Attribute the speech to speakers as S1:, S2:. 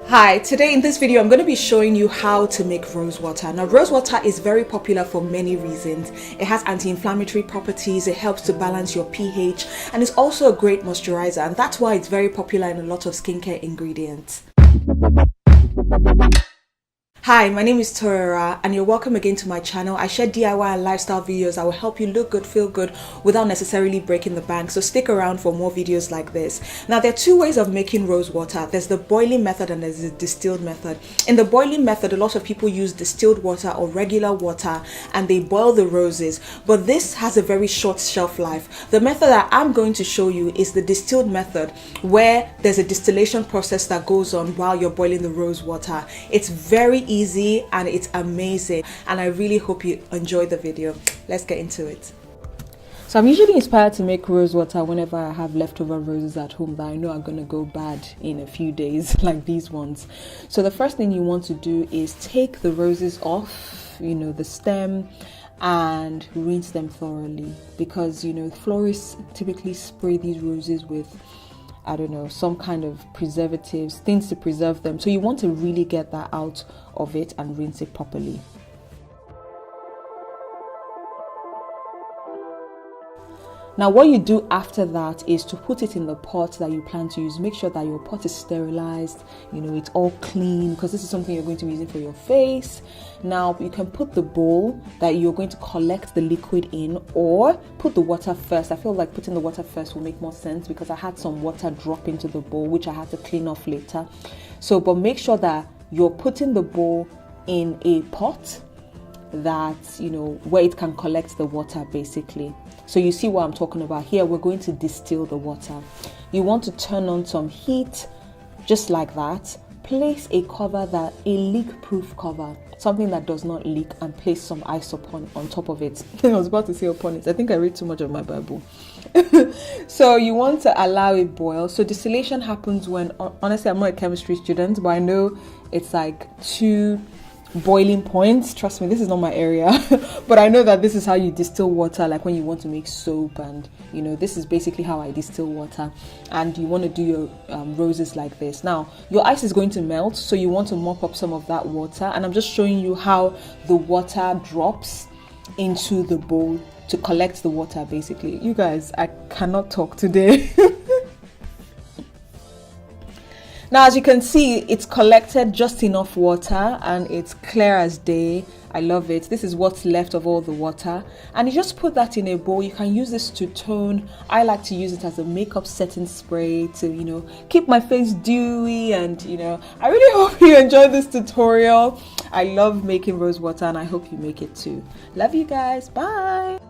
S1: Hi, today in this video I'm going to be showing you how to make rose water. Now rose water is very popular for many reasons. It has anti-inflammatory properties, it helps to balance your pH, and it's also a great moisturizer, and that's why it's very popular in a lot of skincare ingredients. Hi, my name is Torera and you're welcome again to my channel. I share DIY and lifestyle videos that will help you look good, feel good without necessarily breaking the bank. So stick around for more videos like this. Now there are two ways of making rose water. There's the boiling method and there's the distilled method. In the boiling method, a lot of people use distilled water or regular water and they boil the roses, but this has a very short shelf life. The method that I'm going to show you is the distilled method, where there's a distillation process that goes on while you're boiling the rose water. It's very easy and it's amazing, and I really hope you enjoy the video. Let's get into it. So I'm usually inspired to make rose water whenever I have leftover roses at home that I know are going to go bad in a few days, like these ones. So the first thing you want to do is take the roses off, the stem, and rinse them thoroughly, because florists typically spray these roses with some kind of preservatives, things to preserve them. So you want to really get that out of it and rinse it properly. Now what you do after that is to put it in the pot that you plan to use. Make sure that your pot is sterilized, it's all clean, because this is something you're going to be using for your face. Now you can put the bowl that you're going to collect the liquid in, or put the water first. I feel like putting the water first will make more sense, because I had some water drop into the bowl which I had to clean off later. But make sure that you're putting the bowl in a pot that where it can collect the water basically. So you see what I'm talking about here. We're going to distill the water. You want to turn on some heat, just like that. Place a cover, a leak-proof cover, something that does not leak, and place some ice on top of it. I was about to say upon it. I think I read too much of my Bible. So you want to allow it boil. So distillation happens when, honestly, I'm not a chemistry student, but I know it's like 2 boiling points. Trust me, this is not my area. But I know that this is how you distill water, like when you want to make soap, and this is basically how I distill water. And you want to do your roses like this. Now your ice is going to melt, so you want to mop up some of that water, and I'm just showing you how the water drops into the bowl to collect the water basically. You guys, I cannot talk today. Now, as you can see, it's collected just enough water and it's clear as day. I love it. This is what's left of all the water. And you just put that in a bowl. You can use this to tone. I like to use it as a makeup setting spray to, keep my face dewy. And, I really hope you enjoyed this tutorial. I love making rose water and I hope you make it too. Love you guys. Bye.